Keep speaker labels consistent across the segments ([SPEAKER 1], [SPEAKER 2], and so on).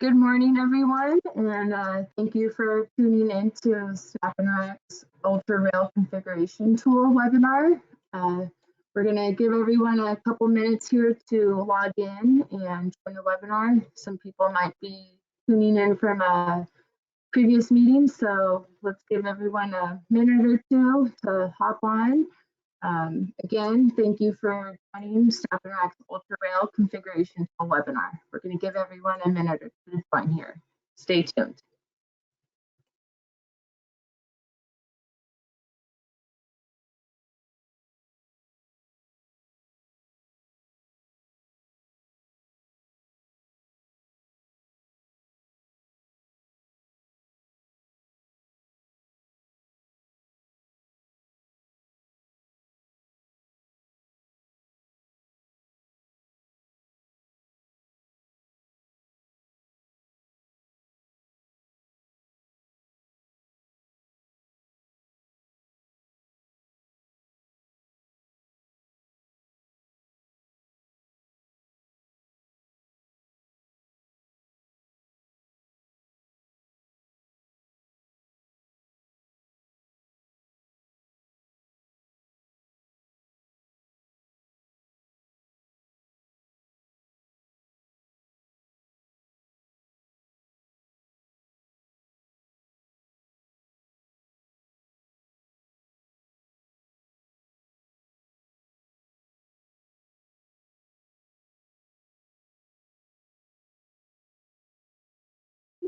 [SPEAKER 1] Good morning, everyone, and thank you for tuning in to SnapNrack's Ultra Rail Configuration Tool webinar. We're going to give everyone a couple minutes here to log in and join the webinar. Some people might be tuning in from a previous meeting, so let's give everyone a minute or two to hop on. Again, thank you for joining SnapNrack's Ultra Rail Configuration Tool webinar. We're going to give everyone a minute or two to join here. Stay tuned.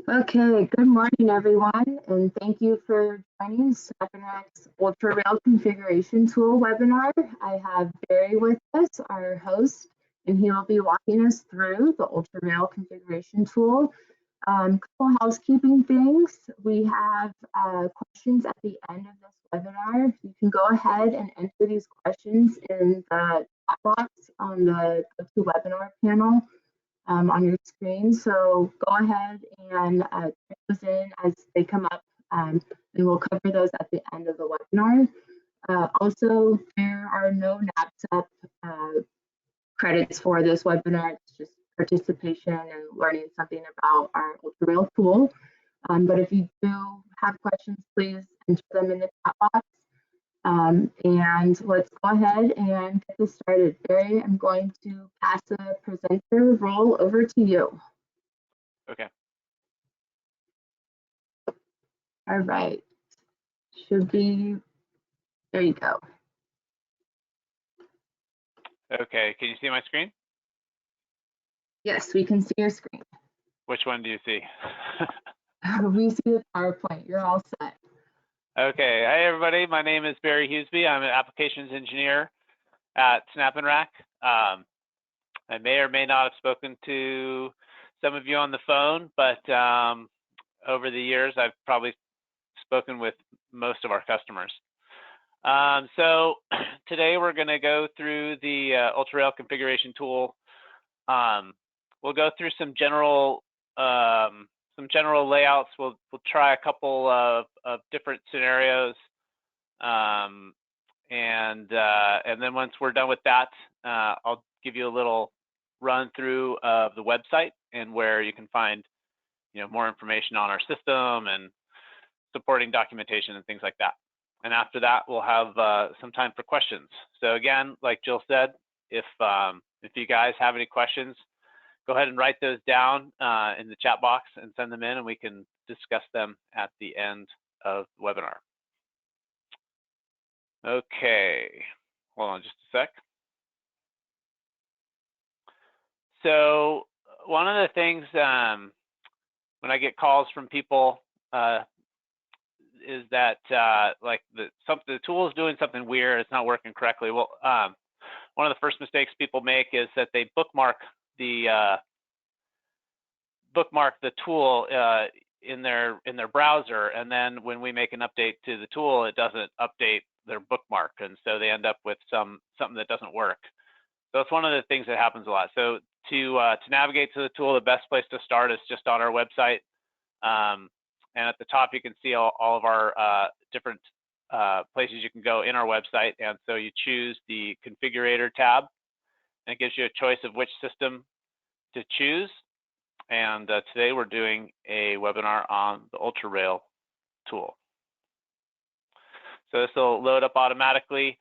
[SPEAKER 1] Okay, good morning, everyone, and thank you for joining SnapNrack's Ultra Rail Configuration Tool webinar. I have Barry with us, our host, and he will be walking us through the Ultra Rail Configuration Tool. Couple housekeeping things. We have questions at the end of this webinar. You can go ahead and enter these questions in the chat box on the GoToWebinar panel on your screen. So go ahead and type those in as they come up, and we'll cover those at the end of the webinar. Also, there are no NAPSEP credits for this webinar. It's just participation and learning something about our Ultra Rail tool. But if you do have questions, please enter them in the chat box. And let's go ahead and get this started. Barry, I'm going to pass the presenter role over to you.
[SPEAKER 2] Okay.
[SPEAKER 1] All right. Should be, there you go.
[SPEAKER 2] Okay, can you see my screen?
[SPEAKER 1] Yes, we can see your screen.
[SPEAKER 2] Which one do you see?
[SPEAKER 1] We see the PowerPoint. You're all set.
[SPEAKER 2] Okay, hi everybody. My name is Barry Huseby. I'm an applications engineer at SnapNrack. I may or may not have spoken to some of you on the phone, but over the years, I've probably spoken with most of our customers. So today we're going to go through the Ultra Rail configuration tool. We'll go through some general layouts. We'll try a couple of different scenarios, and then once we're done with that, I'll give you a little run through of the website and where you can find, more information on our system and supporting documentation and things like that. And after that, we'll have some time for questions. So again, like Jill said, if you guys have any questions, go ahead and write those down in the chat box and send them in, and we can discuss them at the end of the webinar. Okay, hold on just a sec. So one of the things when I get calls from people is that like the tool is doing something weird, it's not working correctly. Well, one of the first mistakes people make is that they bookmark the tool in their browser, and then when we make an update to the tool, it doesn't update their bookmark, and so they end up with something that doesn't work. So it's one of the things that happens a lot. So to navigate to the tool, the best place to start is just on our website, and at the top you can see all of our different places you can go in our website, and so you choose the configurator tab, and it gives you a choice of which system to choose. and today we're doing a webinar on the UltraRail tool. So this will load up automatically.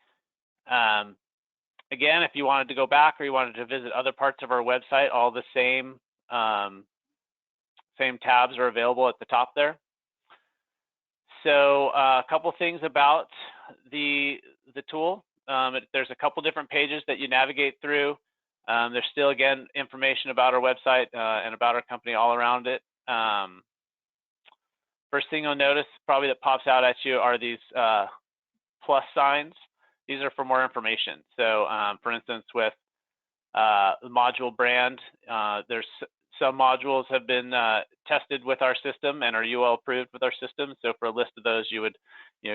[SPEAKER 2] Again, if you wanted to go back or you wanted to visit other parts of our website, all the same tabs are available at the top there. So a couple things about the tool. There's a couple different pages that you navigate through. There's still, again, information about our website and about our company all around it. First thing you'll notice probably that pops out at you are these plus signs. These are for more information. So for instance, with the module brand, there's some modules have been tested with our system and are UL approved with our system. So for a list of those, you would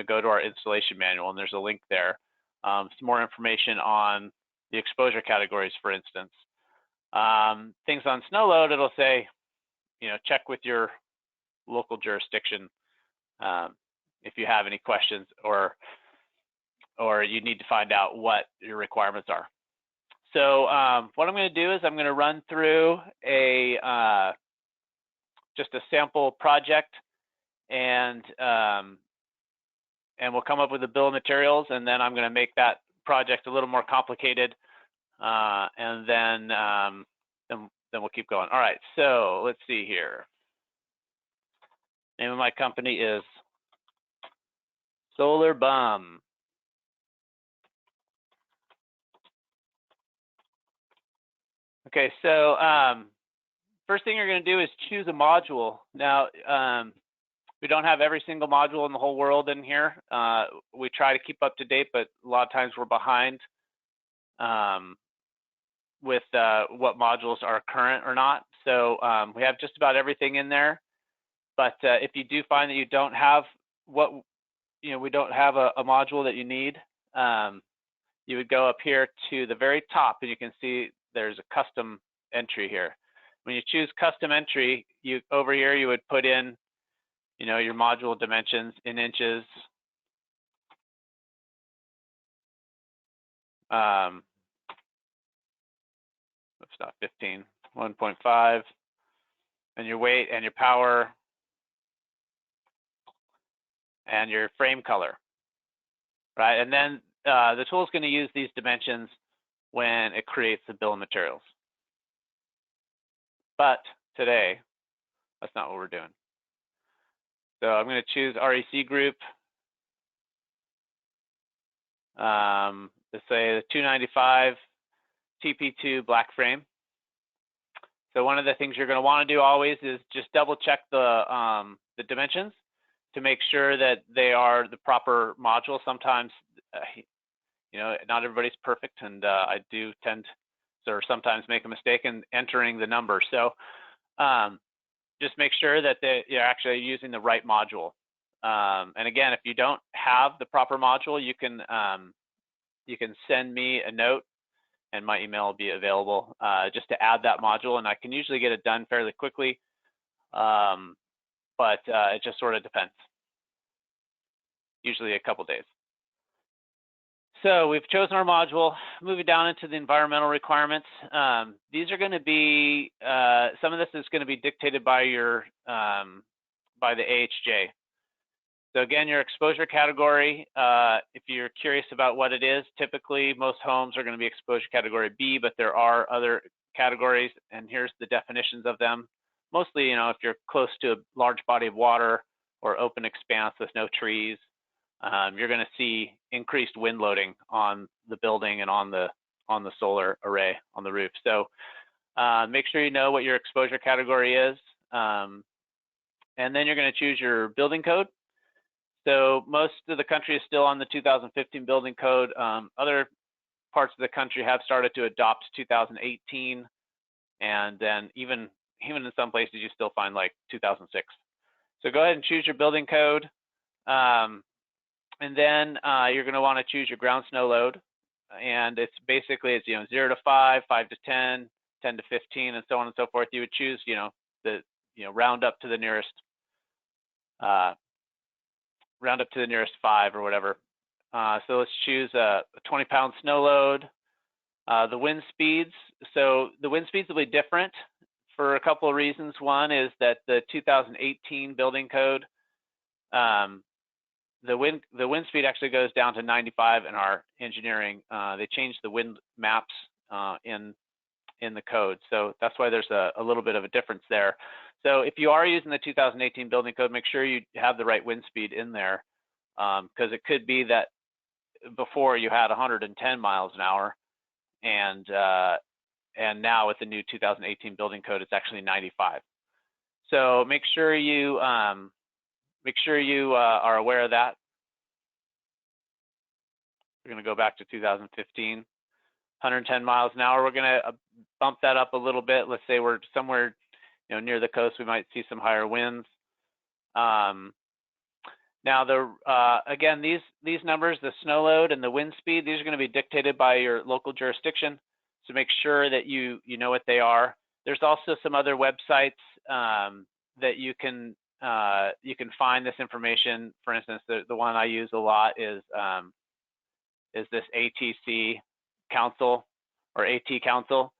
[SPEAKER 2] go to our installation manual, and there's a link there. Some more information on the exposure categories, for instance. Things on snow load, it'll say, check with your local jurisdiction if you have any questions or you need to find out what your requirements are. So what I'm going to do is I'm going to run through just a sample project, and we'll come up with a bill of materials, and then I'm going to make that project a little more complicated, and then we'll keep going. All right, so let's see here. Name of my company is Solar Bum. Okay, so first thing you're going to do is choose a module. Now, we don't have every single module in the whole world in here. We try to keep up to date, but a lot of times we're behind with what modules are current or not. So we have just about everything in there. But if you do find that you don't have we don't have a module that you need, you would go up here to the very top, and you can see there's a custom entry here. When you choose custom entry, over here you would put in, your module dimensions in inches. It's not 15, 1.5, and your weight and your power and your frame color, right? And then the tool is going to use these dimensions when it creates the bill of materials. But today, that's not what we're doing. So I'm going to choose REC group. Let's say the 295 TP2 black frame. So one of the things you're going to want to do always is just double check the dimensions to make sure that they are the proper module. Sometimes, not everybody's perfect, and I do tend to sometimes make a mistake in entering the number. So just make sure that you're actually using the right module. And again, if you don't have the proper module, you can send me a note, and my email will be available just to add that module. And I can usually get it done fairly quickly, but it just sort of depends. Usually a couple days. So we've chosen our module. Moving down into the environmental requirements. These are going to be some of this is going to be dictated by by the AHJ. So again, your exposure category. If you're curious about what it is, typically most homes are going to be exposure category B, but there are other categories, and here's the definitions of them. Mostly, if you're close to a large body of water or open expanse with no trees, you're going to see increased wind loading on the building and on the solar array on the roof. So make sure you know what your exposure category is, and then you're going to choose your building code. So most of the country is still on the 2015 building code. Other parts of the country have started to adopt 2018, and then even in some places you still find like 2006. So go ahead and choose your building code. And then you're going to want to choose your ground snow load, and it's 0 to 5, 5 to 10, 10 to 15, and so on and so forth. You would choose, round up to the nearest 5 or whatever. So let's choose a 20-pound snow load. The wind speeds. So the wind speeds will be different for a couple of reasons. One is that the 2018 building code, the wind speed actually goes down to 95 in our engineering. They changed the wind maps in the code, so that's why there's a little bit of a difference there. So if you are using the 2018 building code, make sure you have the right wind speed in there, because it could be that before you had 110 miles an hour, and now with the new 2018 building code, it's actually 95. So make sure you are aware of that. We're going to go back to 2015, 110 miles an hour. We're going to bump that up a little bit. Let's say we're somewhere, near the coast. We might see some higher winds. Now, again, these numbers, the snow load and the wind speed, these are going to be dictated by your local jurisdiction. So make sure that you know what they are. There's also some other websites that you can find this information. For instance, the one I use a lot is this ATC Council, or AT Council,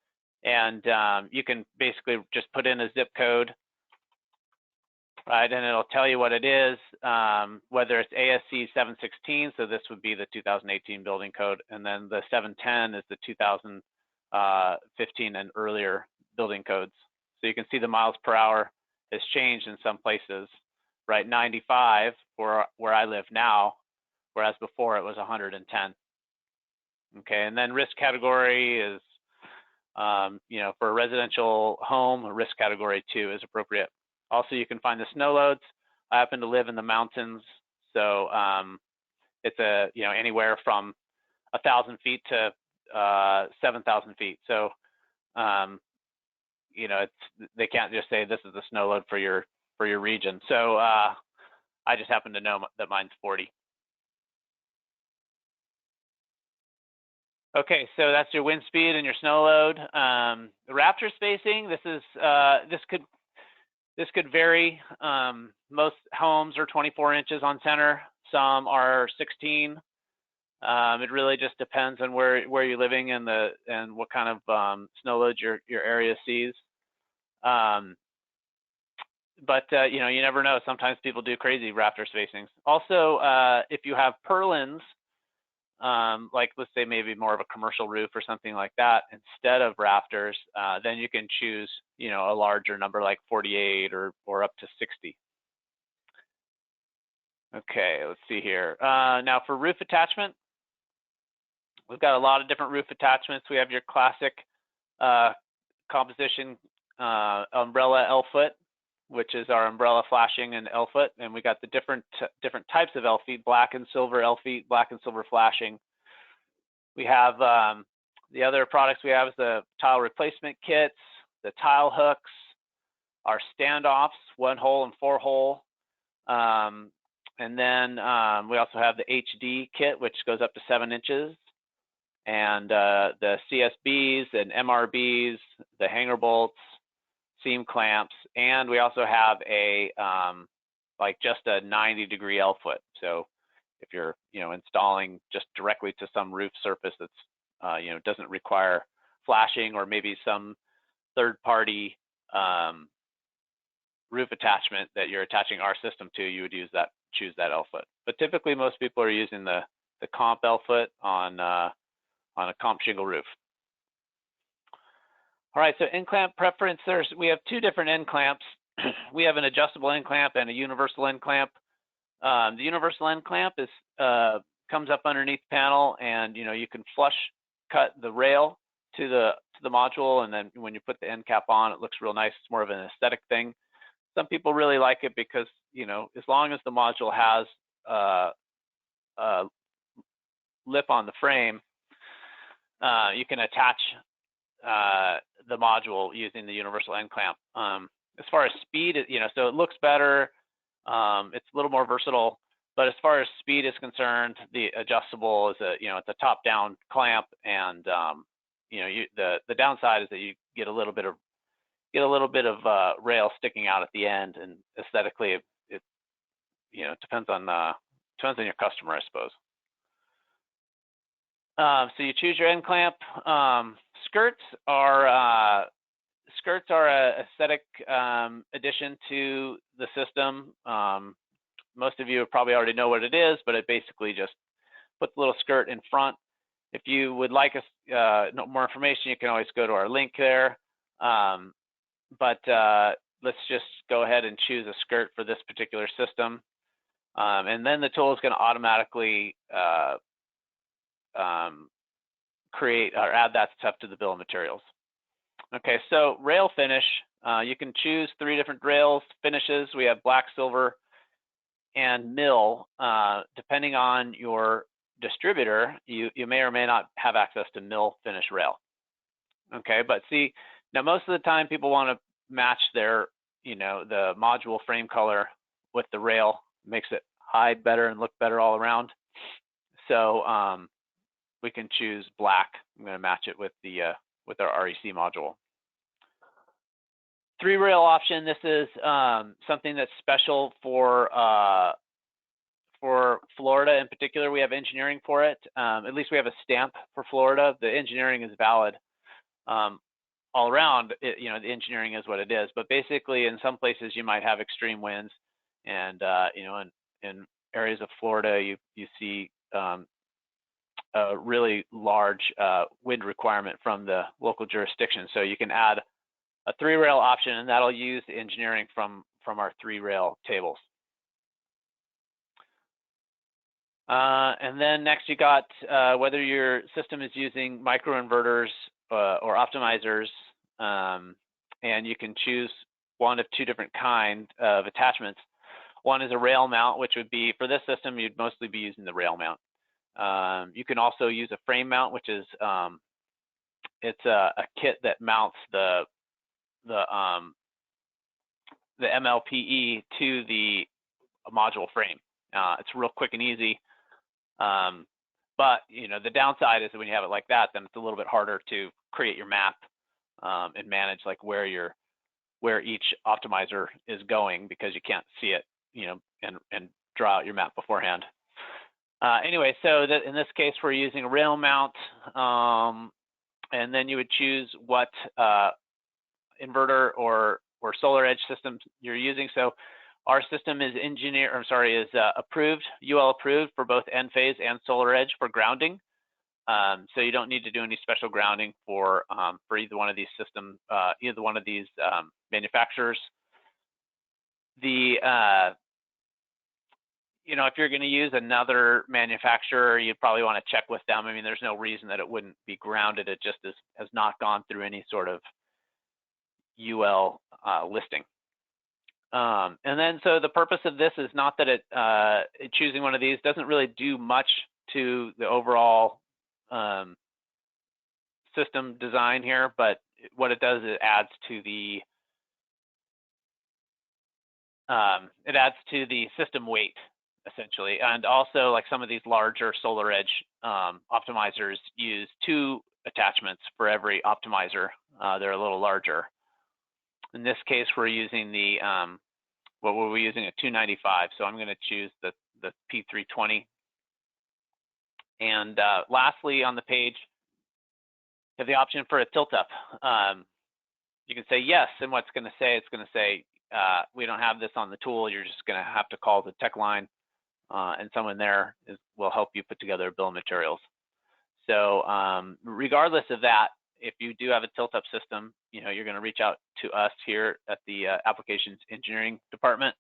[SPEAKER 2] and you can basically just put in a zip code, right, and it'll tell you what it is, whether it's ASC 716, so this would be the 2018 building code, and then the 710 is the 2015 and earlier building codes. So you can see the miles per hour has changed in some places, right? 95 for where I live now, whereas before it was 110. Okay, and then risk category is, for a residential home, risk category 2 is appropriate. Also, you can find the snow loads. I happen to live in the mountains, so it's anywhere from 1,000 feet to 7,000 feet. So, they can't just say this is the snow load for your region. So I just happen to know that mine's 40. Okay, so that's your wind speed and your snow load. The raptor spacing, this could vary. Most homes are 24 inches on center. Some are 16. It really just depends on where you're living and what kind of snow load your area sees. But you never know. Sometimes people do crazy raptor spacings. Also, if you have purlins, like let's say maybe more of a commercial roof or something like that, instead of rafters, then you can choose a larger number like 48 or up to 60. Okay, let's see here. Now for roof attachment, we've got a lot of different roof attachments. We have your classic composition umbrella L-foot, which is our umbrella flashing and L-foot, and we got the different types of L-feet, black and silver L-feet, black and silver flashing. We have the other products we have is the tile replacement kits, the tile hooks, our standoffs, 1-hole and 4-hole, and then we also have the HD kit, which goes up to 7 inches, and the CSBs and MRBs, the hanger bolts, seam clamps, and we also have a like just a 90-degree L-foot. So if you're installing just directly to some roof surface that's doesn't require flashing, or maybe some third-party roof attachment that you're attaching our system to, you would choose that L-foot. But typically most people are using the comp L-foot on a comp shingle roof. All right, so end clamp preference, we have 2 different end clamps. We have an adjustable end clamp and a universal end clamp. The universal end clamp comes up underneath the panel, and you can flush cut the rail to the module, and then when you put the end cap on, it looks real nice. It's more of an aesthetic thing. Some people really like it because as long as the module has a lip on the frame, you can attach the module using the universal end clamp. As far as speed, so it looks better. It's a little more versatile, but as far as speed is concerned, the adjustable is it's a top-down clamp, and the downside is that you get a little bit of rail sticking out at the end, and aesthetically, it depends on your customer, I suppose. So you choose your end clamp. Skirts skirts are a aesthetic addition to the system. Most of you probably already know what it is, but it basically just puts a little skirt in front. If you would like more information, you can always go to our link there. But let's just go ahead and choose a skirt for this particular system. And then the tool is going to automatically create or add that stuff to the bill of materials. Okay, so rail finish, you can choose 3 different rails finishes. We have black, silver, and mill. Depending on your distributor, you may or may not have access to mill finish rail. Okay, but see, now most of the time people want to match their, the module frame color with the rail. Makes it hide better and look better all around. So we can choose black. I'm going to match it with the with our REC module. 3-rail option. This is something that's special for Florida in particular. We have engineering for it. At least we have a stamp for Florida. The engineering is valid all around. The engineering is what it is. But basically, in some places, you might have extreme winds, and in areas of Florida, you see a really large wind requirement from the local jurisdiction. So you can add a 3-rail option, and that'll use the engineering from our 3-rail tables. And then next you got whether your system is using microinverters or optimizers, and you can choose one of 2 different kinds of attachments. One is a rail mount, which would be, for this system, you'd mostly be using the rail mount. You can also use a frame mount, which is it's a kit that mounts the MLPE to the module frame. It's real quick and easy, but the downside is that when you have it like that, then it's a little bit harder to create your map and manage like where each optimizer is going, because you can't see it, and draw out your map beforehand. Anyway, so in this case, we're using a rail mount, and then you would choose what inverter or solar edge system you're using. So our system is approved, UL approved for both Enphase and Solar Edge for grounding. So you don't need to do any special grounding for either one of these systems, either one of these manufacturers. If you're going to use another manufacturer, you probably want to check with them. I mean, there's no reason that it wouldn't be grounded. It just has not gone through any sort of UL listing. And then, so the purpose of this is not that choosing one of these doesn't really do much to the overall system design here, but what it does is it adds to the system weight, essentially. And also, like some of these larger Solar Edge optimizers use 2 attachments for every optimizer. They're a little larger. In this case, we're using what were we using, a 295. So I'm going to choose the P320. And lastly, on the page, you have the option for a tilt up. You can say yes, and what's going to say, it's going to say, we don't have this on the tool. You're just going to have to call the tech line, and someone there will help you put together a bill of materials. So regardless of that, if you do have a tilt-up system, you're going to reach out to us here at the Applications Engineering Department,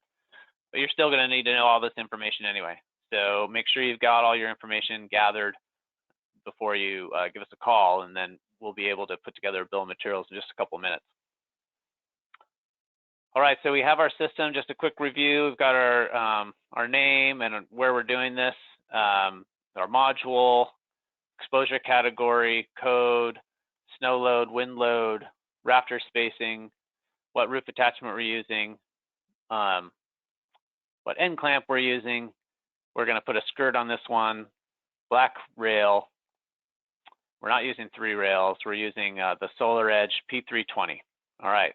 [SPEAKER 2] but you're still going to need to know all this information anyway. So make sure you've got all your information gathered before you give us a call, and then we'll be able to put together a bill of materials in just a couple of minutes. All right, so we have our system. Just a quick review. We've got our name and where we're doing this, our module, exposure category, code, snow load, wind load, rafter spacing, what roof attachment we're using, what end clamp we're using. We're going to put a skirt on this one, black rail. We're not using 3 rails. We're using the Solar Edge P320. All right.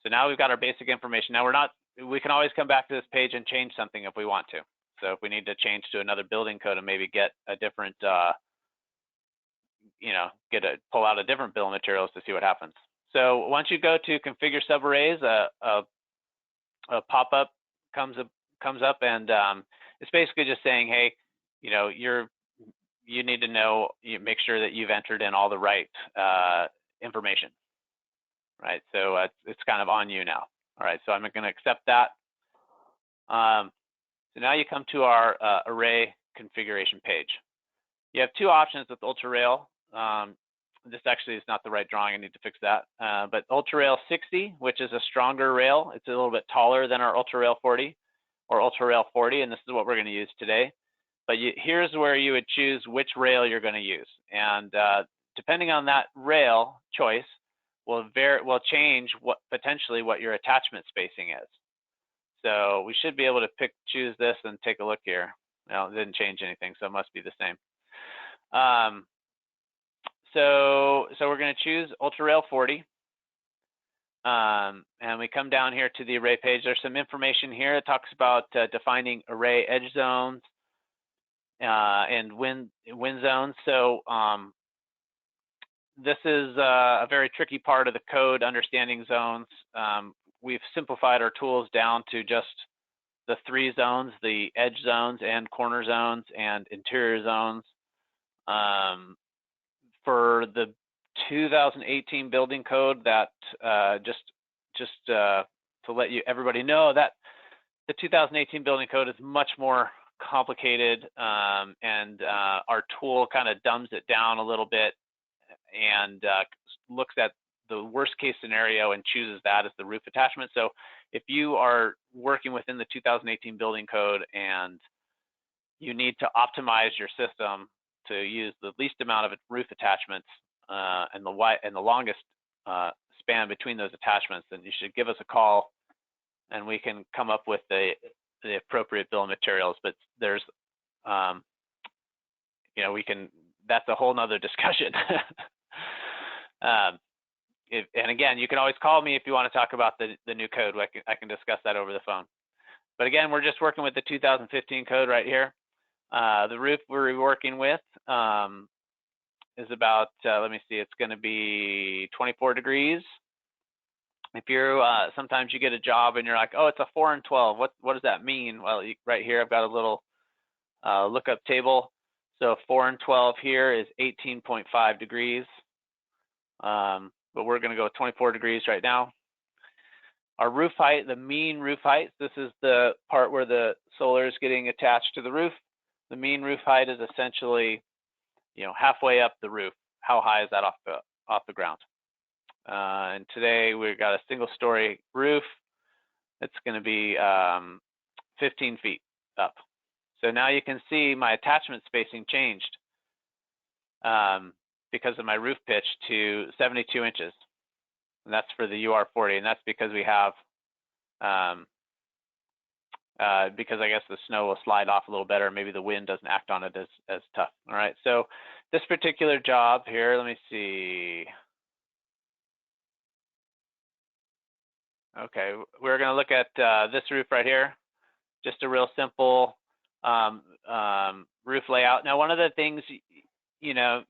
[SPEAKER 2] So now we've got our basic information. Now we can always come back to this page and change something if we want to. So if we need to change to another building code and maybe get a different, pull out a different bill of materials to see what happens. So once you go to configure subarrays, a pop-up comes up, and it's basically just saying, hey, you know, you need to know, make sure that you've entered in all the right information, right? So it's kind of on you now. All right, so I'm going to accept that. So now you come to our array configuration page. You have two options with UltraRail. This actually is not the right drawing, I need to fix that. But UltraRail 60, which is a stronger rail, it's a little bit taller than our UltraRail 40 or UltraRail 40, and this is what we're going to use today. But here's where you would choose which rail you're going to use. And depending on that rail choice will change potentially what your attachment spacing is. So we should be able to choose this and take a look here. Well, it didn't change anything, so it must be the same. So we're going to choose UltraRail 40. And we come down here to the array page. There's some information here. It talks about defining array edge zones and wind zones. So this is a very tricky part of the code, understanding zones. We've simplified our tools down to just the 3 zones, the edge zones and corner zones and interior zones. For the 2018 building code, that just to let everybody know that the 2018 building code is much more complicated, and our tool kind of dumbs it down a little bit and looks at the worst case scenario and chooses that as the roof attachment. So if you are working within the 2018 building code and you need to optimize your system to use the least amount of roof attachments and the longest span between those attachments, then you should give us a call and we can come up with the appropriate bill of materials. But there's you know, that's a whole nother discussion. And again, you can always call me if you want to talk about the new code. I can discuss that over the phone. But again, we're just working with the 2015 code right here. The roof we're working with is about, let me see, it's going to be 24 degrees. If you're, sometimes you get a job and you're like, oh, it's a 4 and 12. What does that mean? Well, right here, I've got a little lookup table. So 4 and 12 here is 18.5 degrees. But we're going to go with 24 degrees right now. Our roof height, the mean roof height, this is the part where the solar is getting attached to the roof. The mean roof height is essentially, you know, halfway up the roof. How high is that off the ground? And today we've got a single story roof. It's going to be 15 feet up. So now you can see my attachment spacing changed because of my roof pitch to 72 inches. And that's for the UR40, and that's because we have, because I guess the snow will slide off a little better, maybe the wind doesn't act on it as tough. All right, so this particular job here, let me see. Okay, we're gonna look at this roof right here, just a real simple roof layout. Now, one of the things, you know,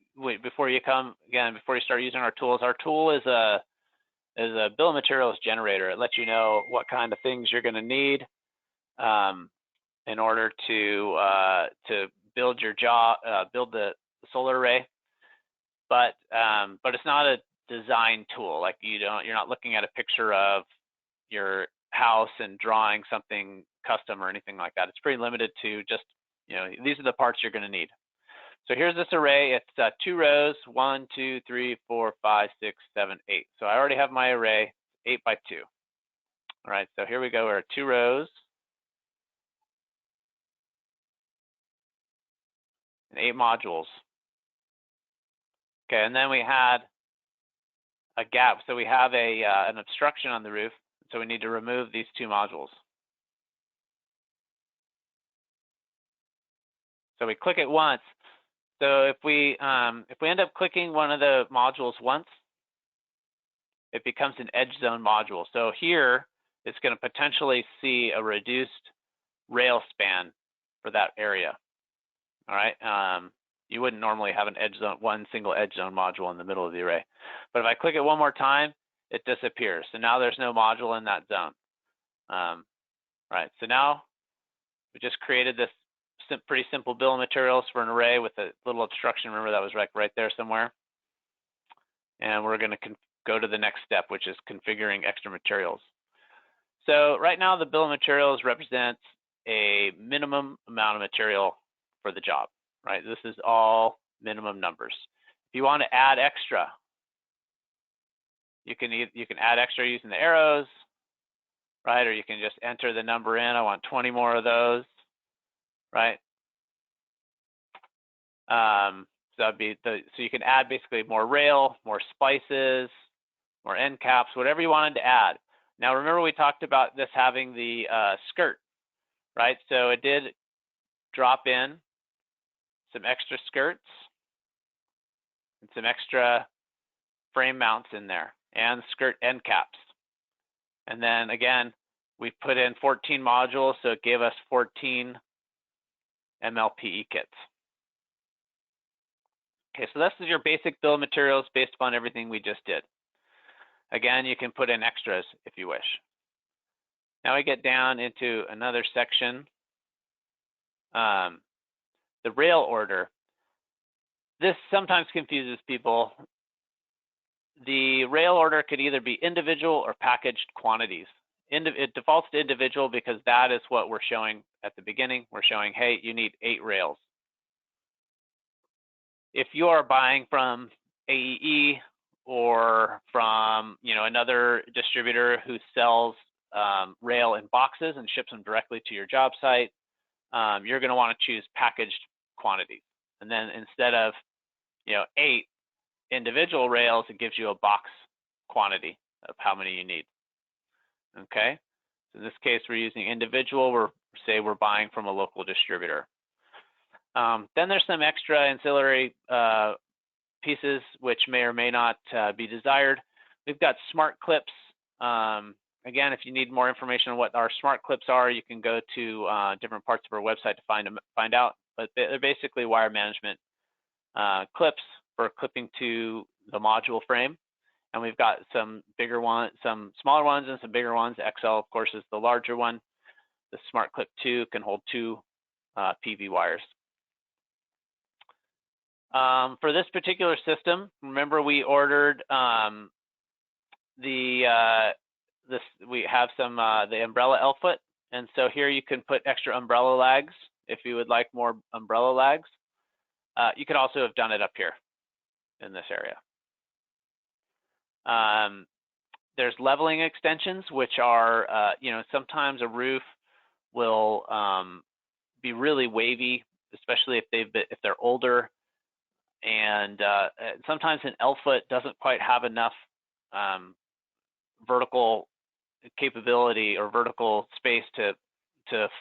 [SPEAKER 2] before you start using our tool is a bill of materials generator. It lets you know what kind of things you're going to need in order to build your build the solar array. But it's not a design tool. Like you're not looking at a picture of your house and drawing something custom or anything like that. It's pretty limited to just, you know, these are the parts you're going to need. So here's this array. It's 2 rows, 1, 2, 3, 4, 5, 6, 7, 8. So I already have my array, 8 by 2. All right, so here we go. We're 2 rows and 8 modules. Okay, and then we had a gap. So we have an obstruction on the roof. So we need to remove these 2 modules. So we click it once. So if we end up clicking one of the modules once, it becomes an edge zone module. So here it's going to potentially see a reduced rail span for that area. All right. You wouldn't normally have an edge zone, one single edge zone module in the middle of the array. But if I click it one more time, it disappears. So now there's no module in that zone. Right, so now we just created this pretty simple bill of materials for an array with a little obstruction. Remember, that was right there somewhere. And we're going to go to the next step, which is configuring extra materials. So right now, the bill of materials represents a minimum amount of material for the job, right? This is all minimum numbers. If you want to add extra, you can add extra using the arrows, right? Or you can just enter the number in. I want 20 more of those, right? So that'd be so you can add basically more rail, more splices, more end caps, whatever you wanted to add. Now remember, we talked about this having the skirt, right? So it did drop in some extra skirts and some extra frame mounts in there and skirt end caps. And then again, we put in 14 modules, so it gave us 14 MLPE kits. Okay, so this is your basic bill of materials based upon everything we just did. Again, you can put in extras if you wish. Now we get down into another section, the rail order. This sometimes confuses people. The rail order could either be individual or packaged quantities. It defaults to individual because that is what we're showing at the beginning. We're showing, hey, you need 8 rails. If you are buying from AEE or from another distributor who sells rail in boxes and ships them directly to your job site, you're going to want to choose packaged quantities. And then instead of 8 individual rails, it gives you a box quantity of how many you need. Okay, so in this case, we're using individual. We're buying from a local distributor. Then there's some extra ancillary pieces which may or may not be desired. We've got smart clips. Again, if you need more information on what our smart clips are, you can go to different parts of our website to find out. But they're basically wire management clips for clipping to the module frame. And we've got some bigger ones, some smaller ones, and some bigger ones. XL, of course, is the larger one. The Smart Clip 2 can hold 2 PV wires. For this particular system, remember we ordered we have some the umbrella L-foot, and so here you can put extra umbrella lags if you would like more umbrella lags. You could also have done it up here in this area. There's leveling extensions, which are sometimes a roof will be really wavy, especially if they're older, and sometimes an L-foot doesn't quite have enough vertical capability or vertical space to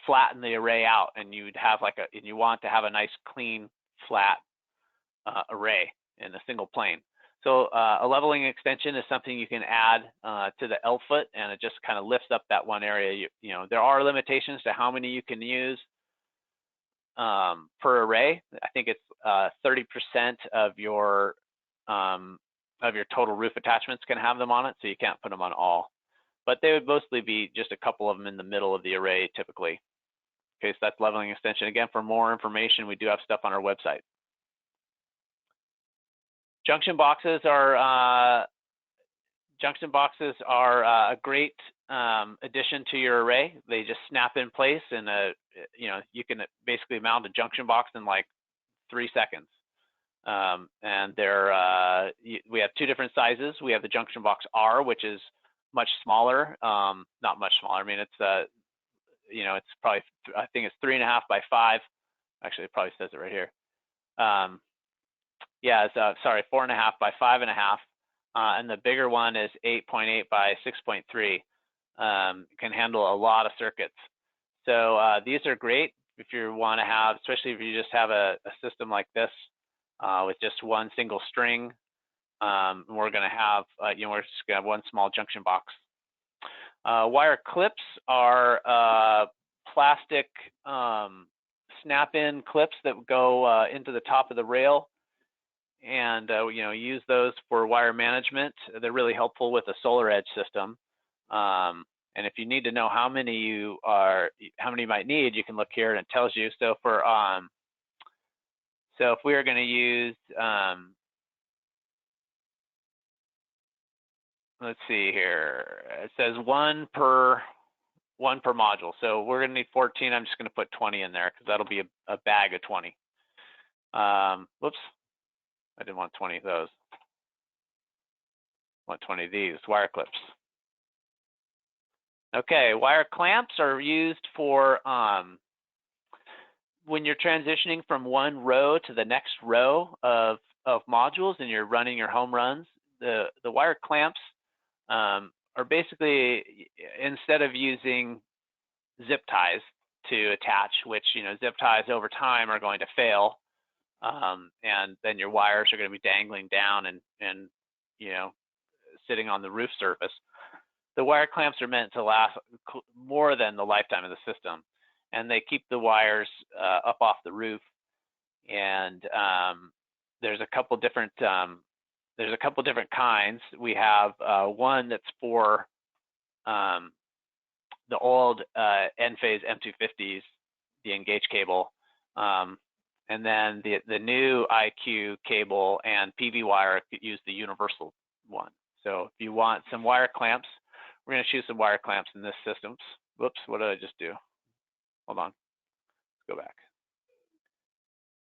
[SPEAKER 2] flatten the array out, and you'd have and you want to have a nice clean flat array in a single plane. So a leveling extension is something you can add to the L-foot, and it just kind of lifts up that one area. There are limitations to how many you can use per array. I think it's 30% of your total roof attachments can have them on it, so you can't put them on all. But they would mostly be just a couple of them in the middle of the array typically. Okay, so that's leveling extension. Again, for more information, we do have stuff on our website. Junction boxes are a great addition to your array. They just snap in place, and you can basically mount a junction box in like 3 seconds. And we have 2 different sizes. We have the junction box R, which is much smaller, not much smaller. I mean, it's it's probably, I think it's 3.5 by 5. Actually, it probably says it right here. Yeah, it's sorry, 4.5 by 5.5, and the bigger one is 8.8 by 6.3. Can handle a lot of circuits. So these are great if you want to have, especially if you just have a system like this with just one single string. We're going to have, we're just going to have one small junction box. Wire clips are plastic snap-in clips that go into the top of the rail. you know, use those for wire management. They're really helpful with a solar edge system. And if you need to know how many you might need, you can look here and it tells you. So for so if we are going to use let's see here, it says one per module. So we're going to need 14. I'm just going to put 20 in there because that'll be a bag of 20. Whoops, I didn't want 20 of those. I want 20 of these wire clips. Okay, wire clamps are used for when you're transitioning from one row to the next row of modules and you're running your home runs. The wire clamps are basically, instead of using zip ties to attach, which, you know, zip ties over time are going to fail, and then your wires are going to be dangling down and you know, sitting on the roof surface. The wire clamps are meant to last more than the lifetime of the system, and they keep the wires up off the roof. And there's a couple different kinds. We have one that's for the old N-phase M250s, the engage cable, and then the new IQ cable and PV wire use the universal one. So if you want some wire clamps, we're going to choose some wire clamps in this system. Whoops, what did I just do? Hold on, let's go back.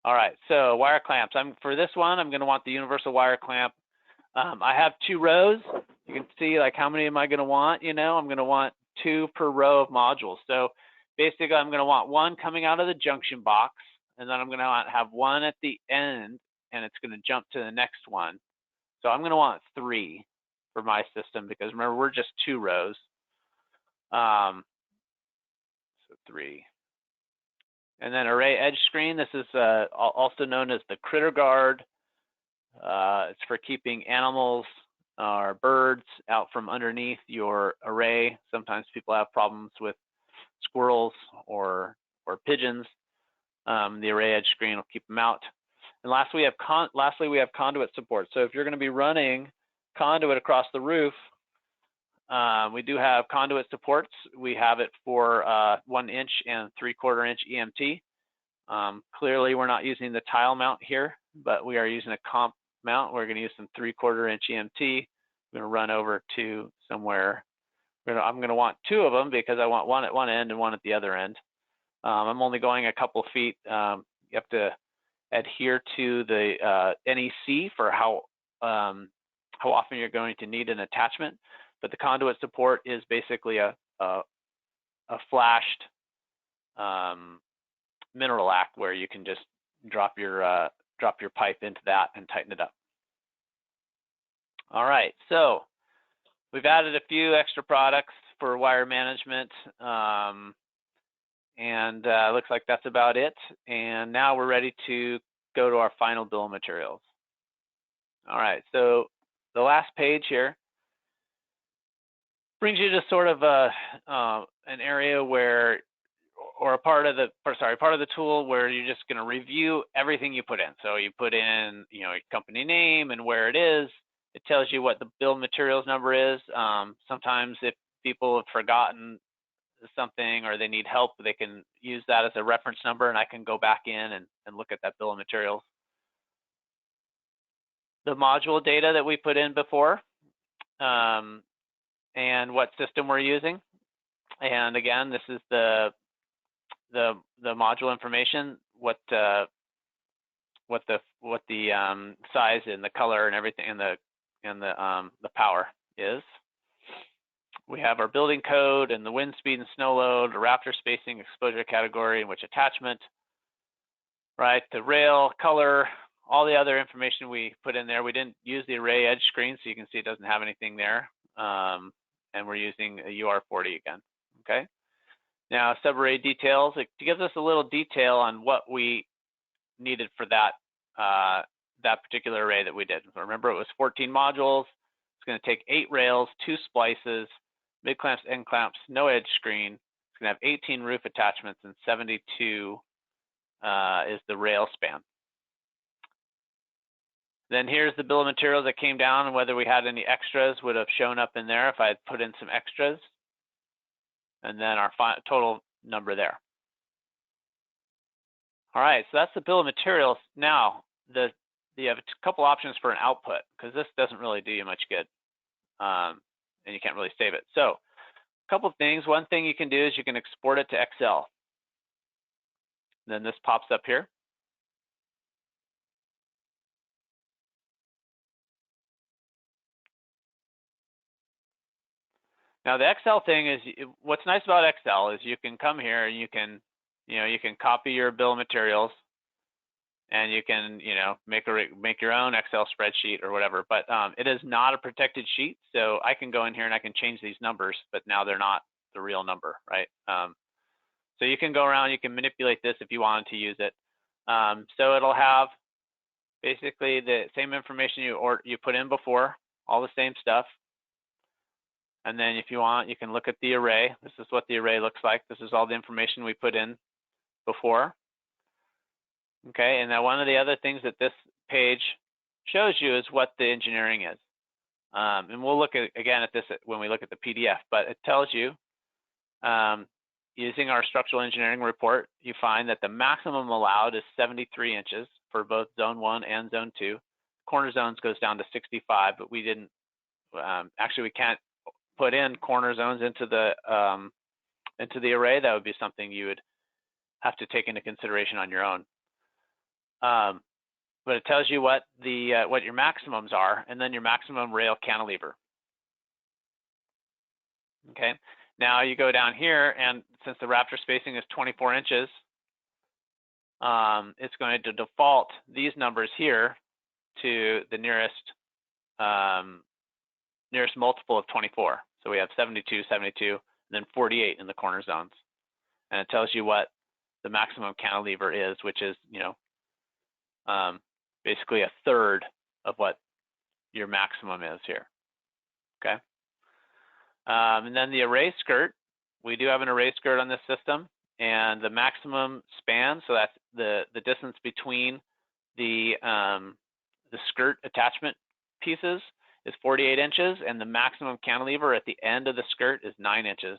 [SPEAKER 2] All right, so wire clamps. For this one, I'm going to want the universal wire clamp. I have 2 rows. You can see like how many am I going to want? You know, I'm going to want 2 per row of modules. So basically, I'm going to want 1 coming out of the junction box, and then I'm going to have 1 at the end, and it's going to jump to the next one. So I'm going to want 3 for my system because remember we're just 2 rows. So 3. And then array edge screen. This is also known as the critter guard. It's for keeping animals or birds out from underneath your array. Sometimes people have problems with squirrels or pigeons. The array edge screen will keep them out. And lastly, we have conduit support. So if you're going to be running conduit across the roof, we do have conduit supports. We have it for 1 inch and 3/4 inch EMT. Clearly, we're not using the tile mount here, but we are using a comp mount. We're going to use some 3/4 inch EMT. I'm going to run over to somewhere. I'm going to want 2 of them because I want 1 at one end and 1 at the other end. I'm only going a couple feet. You have to adhere to the NEC for how often you're going to need an attachment. But the conduit support is basically a flashed mineral lac where you can just drop your pipe into that and tighten it up. All right, so we've added a few extra products for wire management, and looks like that's about it. And now we're ready to go to our final bill of materials. All right, so the last page here brings you to sort of an area where, or a part of the tool where you're just going to review everything you put in. So you put in, you know, your company name and where it is. It tells you what the bill of materials number is. Sometimes if people have forgotten something or they need help, they can use that as a reference number, and I can go back in and look at that bill of materials. The module data that we put in before, and what system we're using. And again, this is the module information, what the size and the color and everything, and the power is. We have our building code and the wind speed and snow load, the raptor spacing, exposure category, and which attachment, right? The rail, color, all the other information we put in there. We didn't use the array edge screen, so you can see it doesn't have anything there. And we're using a UR40 again, okay? Now, subarray details, it gives us a little detail on what we needed for that, that particular array that we did. So remember, it was 14 modules. It's going to take 8 rails, 2 splices, mid clamps, end clamps, no edge screen. It's going to have 18 roof attachments, and 72 is the rail span. Then here's the bill of materials that came down, and whether we had any extras would have shown up in there if I had put in some extras. And then our total number there. All right, so that's the bill of materials. Now, you have a couple options for an output, because this doesn't really do you much good, and you can't really save it. So a couple of things. One thing you can do is you can export it to Excel. Then this pops up here. Now the Excel thing is, what's nice about Excel is you can come here and you can copy your bill of materials, and you can make your own Excel spreadsheet or whatever. But it is not a protected sheet, so I can go in here and I can change these numbers, but now they're not the real number, right? So you can go around, you can manipulate this if you wanted to use it. So it'll have basically the same information you put in before, all the same stuff. And then if you want, you can look at the array. This is what the array looks like. This is all the information we put in before. Okay, and now one of the other things that this page shows you is what the engineering is. And we'll look again at this when we look at the PDF, but it tells you, using our structural engineering report, you find that the maximum allowed is 73 inches for both zone 1 and zone 2. Corner zones goes down to 65, but we didn't, actually we can't put in corner zones into the array. That would be something you would have to take into consideration on your own. But it tells you what your maximums are, and then your maximum rail cantilever. Okay. Now you go down here, and since the Raptor spacing is 24 inches, it's going to default these numbers here to the nearest multiple of 24. So we have 72, 72, and then 48 in the corner zones. And it tells you what the maximum cantilever is, which is, basically a third of what your maximum is here. Okay. And then the array skirt, we do have an array skirt on this system, and the maximum span, so that's the distance between the skirt attachment pieces, is 48 inches, and the maximum cantilever at the end of the skirt is 9 inches.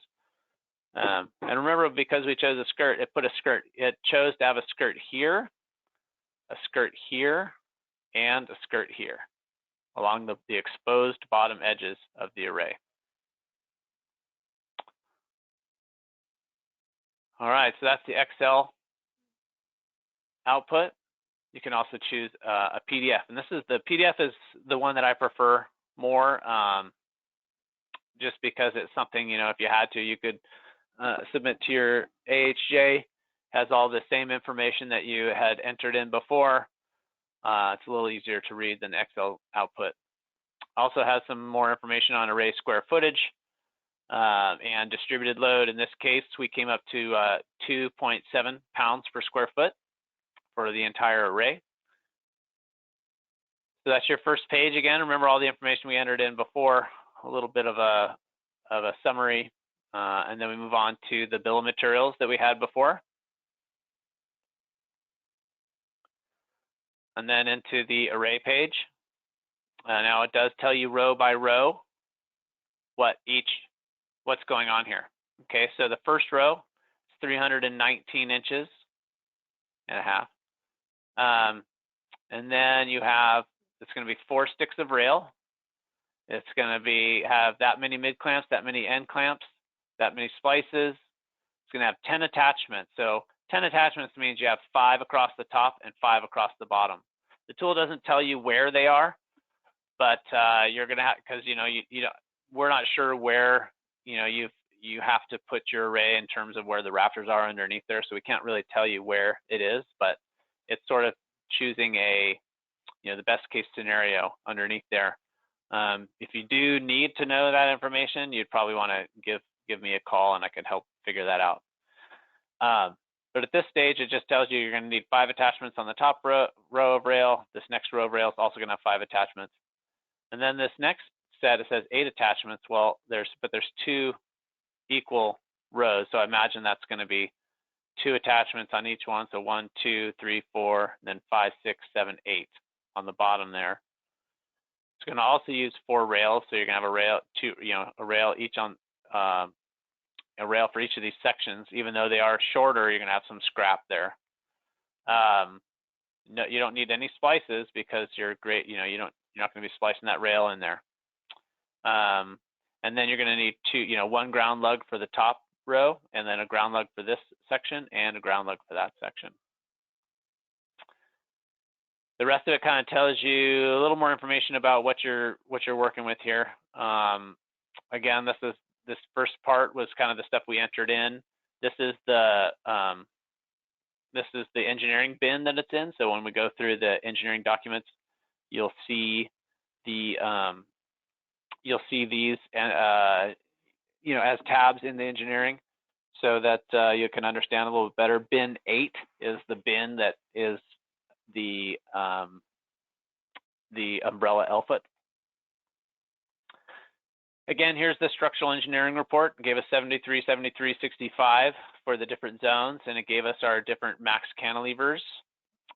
[SPEAKER 2] And remember, because we chose a skirt, it chose to have a skirt here, and a skirt here, along the exposed bottom edges of the array. All right, so that's the Excel output. You can also choose a PDF, and the PDF is the one that I prefer more, just because it's something, if you had to, you could submit to your AHJ. Has all the same information that you had entered in before. It's a little easier to read than Excel output. Also has some more information on array square footage and distributed load. In this case, we came up to 2.7 pounds per square foot for the entire array. So that's your first page again. Remember all the information we entered in before, a little bit of a summary, and then we move on to the bill of materials that we had before. And then into the array page. Now it does tell you row by row what's going on here. Okay, so the first row is 319 inches and a half. And then you have, it's going to be 4 sticks of rail. It's going to have that many mid clamps, that many end clamps, that many splices. It's going to have 10 attachments. So 10 attachments means you have 5 across the top and 5 across the bottom. The tool doesn't tell you where they are, but you're going to have, because we're not sure where you have to put your array in terms of where the Raptors are underneath there, so we can't really tell you where it is, but it's sort of choosing the best case scenario underneath there. If you do need to know that information, you'd probably want to give me a call and I could help figure that out. But at this stage, it just tells you you're going to need 5 attachments on the top row of rail. This next row of rail is also going to have 5 attachments. And then this next set, it says 8 attachments. Well, there's 2 equal rows. So I imagine that's going to be 2 attachments on each one. So 1, 2, 3, 4, then 5, 6, 7, 8 on the bottom there. It's going to also use 4 rails, so you're going to have a rail, a rail each on a rail for each of these sections. Even though they are shorter, you're going to have some scrap there. No, you don't need any splices because you're not going to be splicing that rail in there. And then you're going to need 1 ground lug for the top row, and then a ground lug for this section, and a ground lug for that section. The rest of it kind of tells you a little more information about what you're working with here. Again, this first part was kind of the stuff we entered in. This is the engineering bin that it's in. So when we go through the engineering documents, you'll see these as tabs in the engineering, so that you can understand a little bit better. Bin 8 is the bin that is the umbrella L-foot. Again, here's the structural engineering report. It gave us 73, 73, 65 for the different zones, and it gave us our different max cantilevers.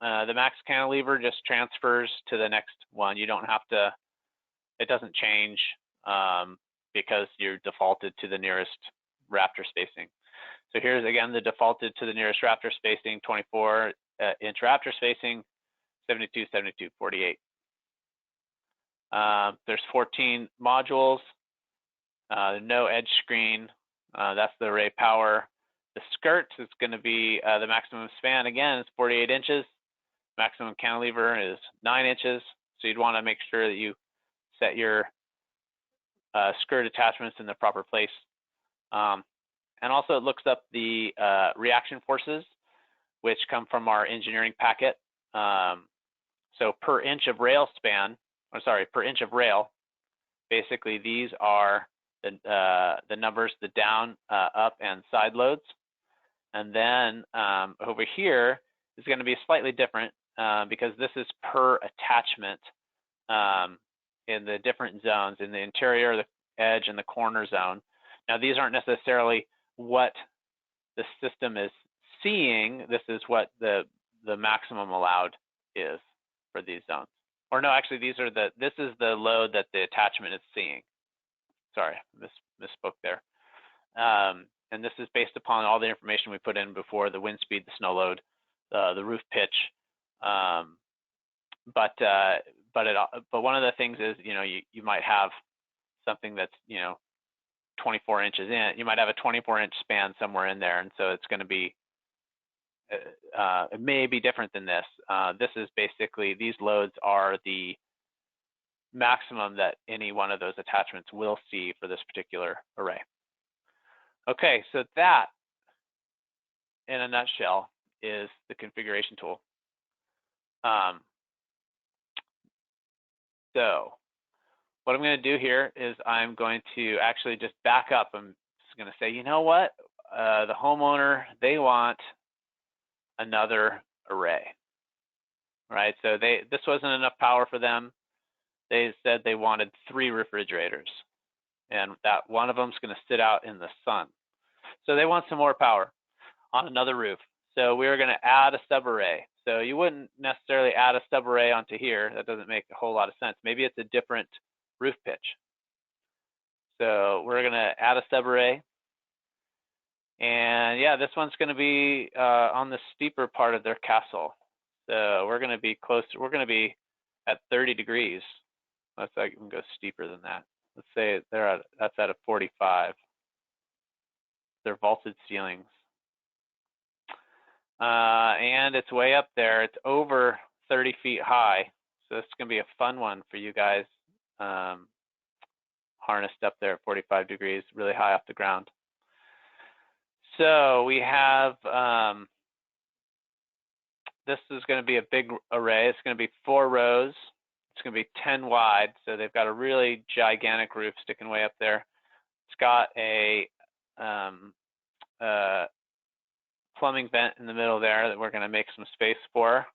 [SPEAKER 2] The max cantilever just transfers to the next one. You don't have to, it doesn't change because you're defaulted to the nearest rafter spacing. So here's again the defaulted to the nearest rafter spacing, 24-inch rafter spacing, 72, 72, 48. There's 14 modules, no edge screen, that's the array power. The skirt is going to be the maximum span, again, is 48 inches. Maximum cantilever is 9 inches. So you'd want to make sure that you set your skirt attachments in the proper place. And also it looks up the reaction forces, which come from our engineering packet. So per inch of rail span, or sorry, per inch of rail, basically these are the numbers, the down, up, and side loads. And then over here is going to be slightly different because this is per attachment in the different zones, in the interior, the edge, and the corner zone. Now these aren't necessarily what the system is seeing. This is what the maximum allowed is for these zones. Or no, actually this is the load that the attachment is seeing. Sorry, misspoke there. And this is based upon all the information we put in before: the wind speed, the snow load, the roof pitch. But one of the things is, you might have something that's 24 inches in. You might have a 24-inch span somewhere in there, and so it's going to be it may be different than this. This is basically, these loads are the maximum that any one of those attachments will see for this particular array. Okay, so that, in a nutshell, is the configuration tool. So what I'm going to do here is I'm going to actually just back up. I'm just going to say, you know what? The homeowner, they want another array, right? So this wasn't enough power for them. They said they wanted 3 refrigerators, and that one of them is going to sit out in the sun. So they want some more power on another roof. So we're going to add a subarray. So you wouldn't necessarily add a subarray onto here. That doesn't make a whole lot of sense. Maybe it's a different roof pitch. So we're going to add a subarray. And yeah, this one's going to be on the steeper part of their castle. So we're going to be close. We're going to be at 30 degrees. Let's even go steeper than that. Let's say that's at a 45. They're vaulted ceilings. And it's way up there. It's over 30 feet high. So it's going to be a fun one for you guys. Harnessed up there at 45 degrees, really high off the ground. So we have, this is going to be a big array. It's going to be 4 rows. It's going to be 10 wide. So they've got a really gigantic roof sticking way up there. It's got a plumbing vent in the middle there that we're going to make some space for.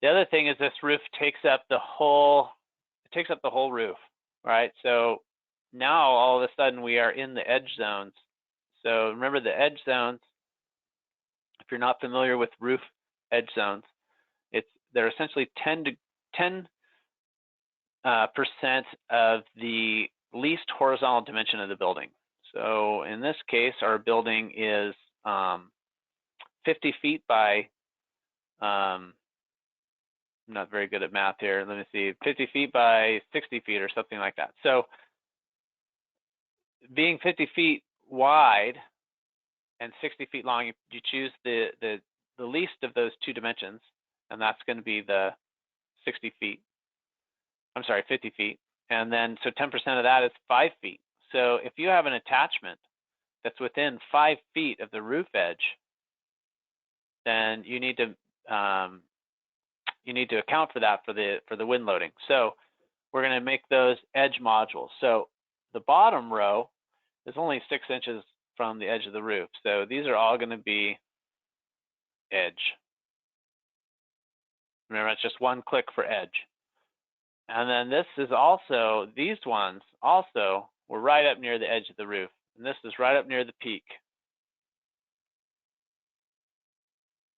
[SPEAKER 2] The other thing is this roof takes up the whole roof, right? So now all of a sudden we are in the edge zones. So remember the edge zones, if you're not familiar with roof edge zones, they're essentially 10% of the least horizontal dimension of the building. So in this case, our building is 50 feet by, I'm not very good at math here. Let me see, 50 feet by 60 feet or something like that. So being 50 feet wide and 60 feet long, you choose the least of those two dimensions, and that's going to be the 60 feet. I'm sorry, 50 feet. And then, so 10% of that is 5 feet. So if you have an attachment that's within 5 feet of the roof edge, then you need to account for that for the wind loading. So we're going to make those edge modules. So the bottom row is only 6 inches from the edge of the roof. So these are all going to be edge. Remember, it's just one click for edge. And then this is also, these ones also were right up near the edge of the roof. And this is right up near the peak.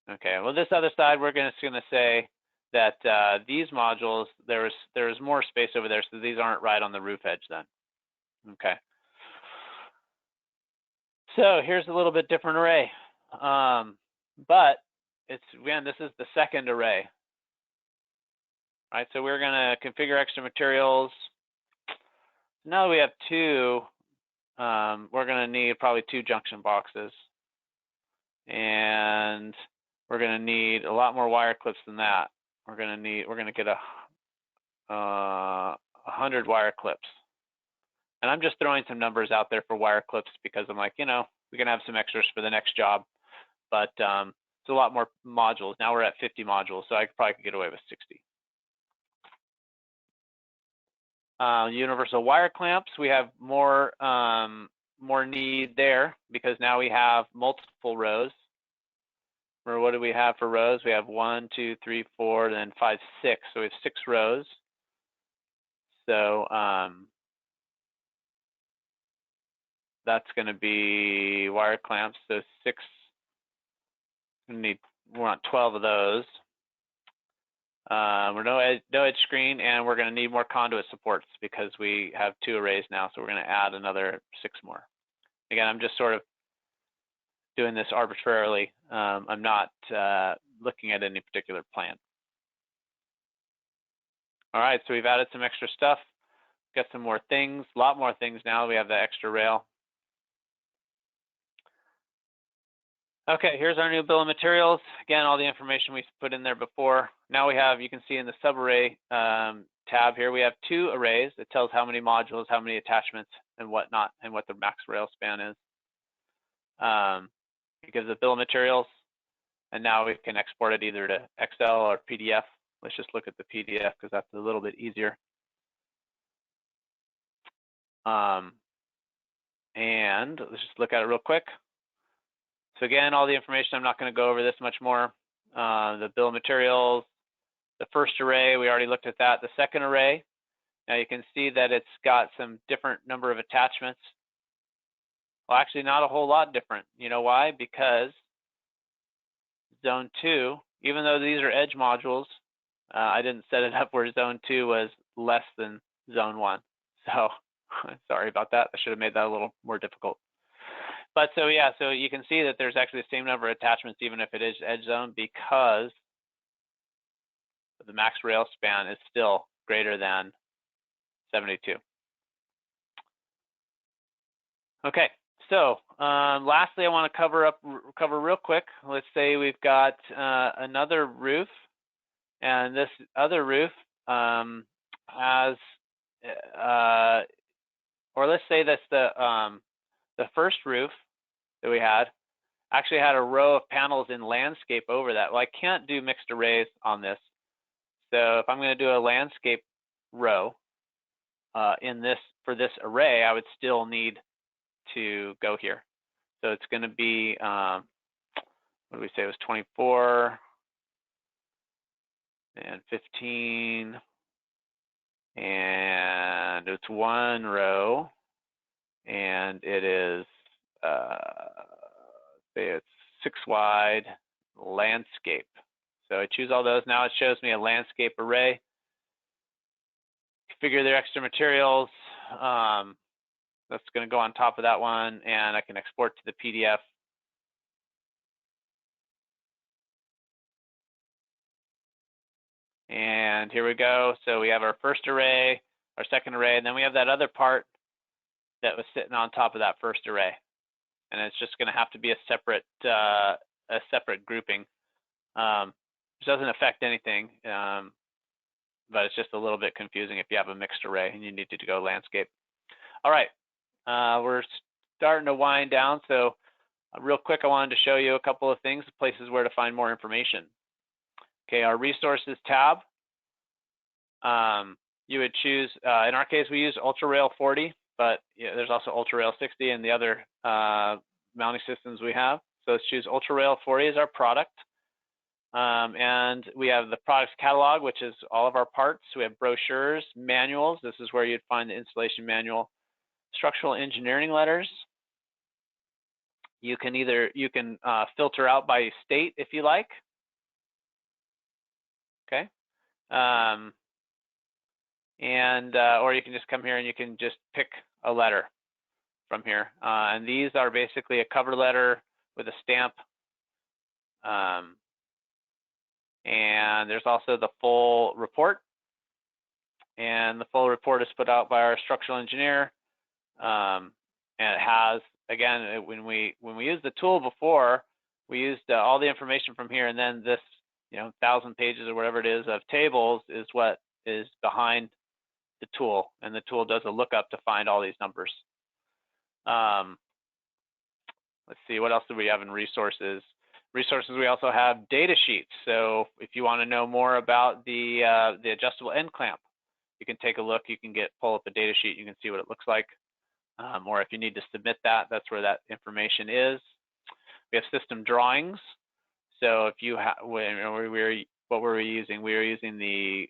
[SPEAKER 2] Okay, well, this other side, we're just going to say that these modules, there is more space over there, so these aren't right on the roof edge then. Okay. So here's a little bit different array. But it's, again, this is the second array. All right, so we're going to configure extra materials. Now that we have two, we're going to need probably 2 junction boxes. And we're going to need a lot more wire clips than that. We're going to get 100 wire clips. And I'm just throwing some numbers out there for wire clips because I'm like, you know, we can have some extras for the next job, but it's a lot more modules. Now we're at 50 modules, so I probably could get away with 60. Universal wire clamps, we have more need there because now we have multiple rows. Remember, what do we have for rows? We have 1, 2, 3, 4, then 5, 6. So we have 6 rows. So that's going to be wire clamps. So 6. We want 12 of those. We're no edge screen, and we're going to need more conduit supports because we have 2 arrays now. So we're going to add another 6 more. Again, I'm just sort of doing this arbitrarily. I'm not looking at any particular plan. All right, so we've added some extra stuff. Got some more things, a lot more things now. We have the extra rail. Okay, here's our new bill of materials. Again, all the information we put in there before. Now we have, you can see in the subarray tab here, we have 2 arrays. It tells how many modules, how many attachments, and whatnot, and what the max rail span is. It gives a bill of materials, and now we can export it either to Excel or PDF. Let's just look at the PDF because that's a little bit easier. And let's just look at it real quick. So again, all the information, I'm not going to go over this much more. The bill of materials, the first array, we already looked at that. The second array, now you can see that it's got some different number of attachments. Well, actually not a whole lot different. You know why? Because zone 2, even though these are edge modules, I didn't set it up where zone 2 was less than zone 1. So sorry about that. I should have made that a little more difficult. But so yeah, so you can see that there's actually the same number of attachments even if it is edge zone because the max rail span is still greater than 72. Okay, so lastly, I want to cover real quick. Let's say we've got another roof, and this other roof has, or let's say that's the first roof that we had actually had a row of panels in landscape over that. Well, I can't do mixed arrays on this. So if I'm going to do a landscape row for this array, I would still need to go here. So it's going to be, what do we say, it was 24 and 15, and it's 1 row, and it is, say it's 6 wide landscape. So I choose all those. Now it shows me a landscape array. configure their extra materials. That's going to go on top of that one, and I can export to the PDF. And here we go. So we have our first array, our second array, and then we have that other part that was sitting on top of that first array. And it's just going to have to be a separate grouping. Which doesn't affect anything, but it's just a little bit confusing if you have a mixed array and you need to go landscape. All right, we're starting to wind down. So real quick, I wanted to show you a couple of things, places where to find more information. Okay, our resources tab. You would choose, in our case, we use UltraRail 40, but there's also UltraRail 60 and the other mounting systems we have. So let's choose UltraRail 40 as our product. And we have the products catalog, which is all of our parts. We have brochures, manuals. This is where you'd find the installation manual. Structural engineering letters. You can filter out by state if you like. Okay. Or you can just come here and you can just pick a letter from here. And these are basically a cover letter with a stamp. And there's also the full report. And the full report is put out by our structural engineer. And it has, again, when we used the tool before, we used all the information from here, and then this, 1,000 pages or whatever it is of tables is what is behind the tool, and the tool does a lookup to find all these numbers. Let's see, what else do we have in resources? Resources, we also have data sheets. So if you want to know more about the adjustable end clamp, you can take a look. You can pull up a data sheet. You can see what it looks like. Or if you need to submit that, that's where that information is. We have system drawings. So if you have, what were we using? We were using the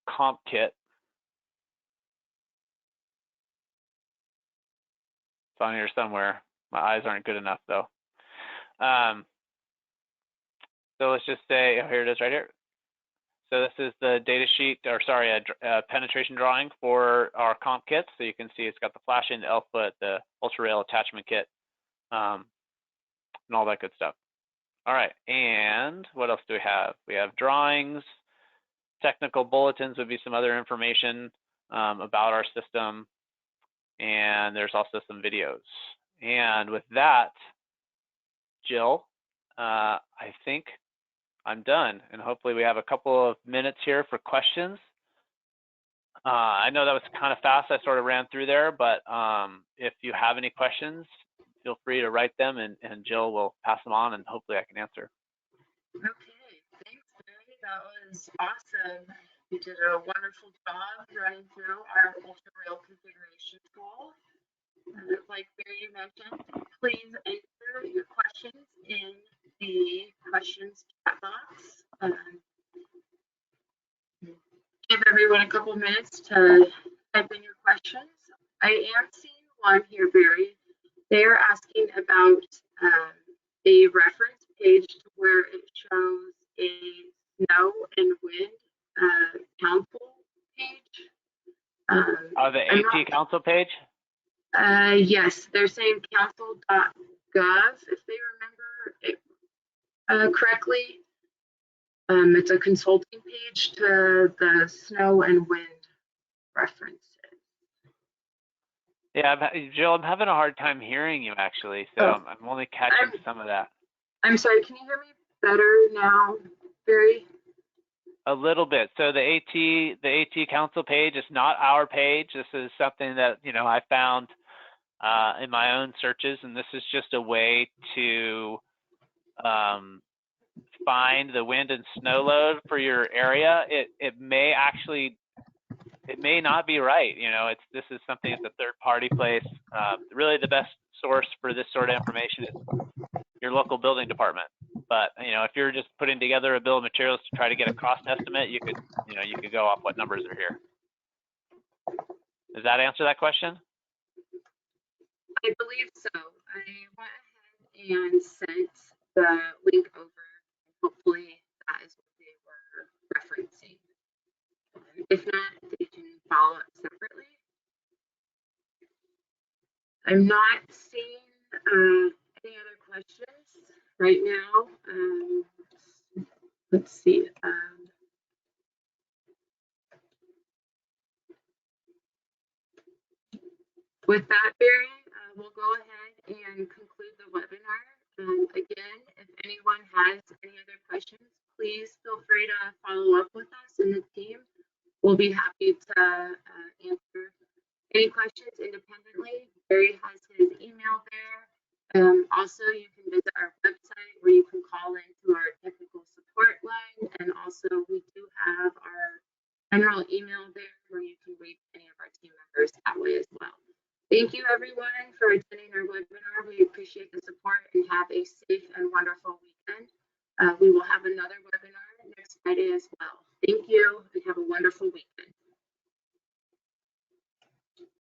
[SPEAKER 2] comp kit. It's on here somewhere. My eyes aren't good enough though. So let's just say, oh, here it is right here. So this is the data sheet, or sorry, a penetration drawing for our comp kits. So you can see it's got the flash in, the L-foot, the UltraRail attachment kit, and all that good stuff. All right, and what else do we have? We have drawings, technical bulletins would be some other information about our system, and there's also some videos. And with that, Jill, I think I'm done, and hopefully we have a couple of minutes here for questions. I know that was kind of fast. I sort of ran through there, but if you have any questions, feel free to write them, and Jill will pass them on, and hopefully I can answer.
[SPEAKER 1] Okay, thanks, Barry. That was awesome. You did a wonderful job running through our UltraRail configuration tool. Like Barry mentioned, please answer your questions in the questions chat box. Give everyone a couple minutes to type in your questions. I am seeing one here, Barry. They are asking about a reference page to where it shows a snow and wind council page.
[SPEAKER 2] The AT council page?
[SPEAKER 1] Yes, they're saying council.gov, if they remember it correctly. It's a consulting page to the snow and wind references.
[SPEAKER 2] Yeah, Jill, I'm having a hard time hearing you actually, so I'm only catching some of that.
[SPEAKER 1] I'm sorry, can you hear me better now, Barry?
[SPEAKER 2] A little bit. So the AT council page is not our page. This is something that I found in my own searches, and this is just a way to find the wind and snow load for your area. It may not be right. This is something that's a third-party place. Really, the best source for this sort of information is your local building department. But if you're just putting together a bill of materials to try to get a cost estimate, you could go off what numbers are here. Does that answer that question?
[SPEAKER 1] I believe so. I went ahead and sent the link over. Hopefully that is what they were referencing. If not, they can follow up separately. I'm not seeing any other questions right now. Let's see. With that, Barry, we'll go ahead and conclude the webinar. Again, if anyone has any other questions, please feel free to follow up with us in the team. We'll be happy to answer any questions independently. Barry has his email there. Also, you can visit our website where you can call into our technical support line. And also, we do have our general email there where you can reach any of our team members that way as well. Thank you, everyone, for attending our webinar. We appreciate the support and have a safe and wonderful weekend. We will have another webinar next Friday as well. Thank you and have a wonderful week.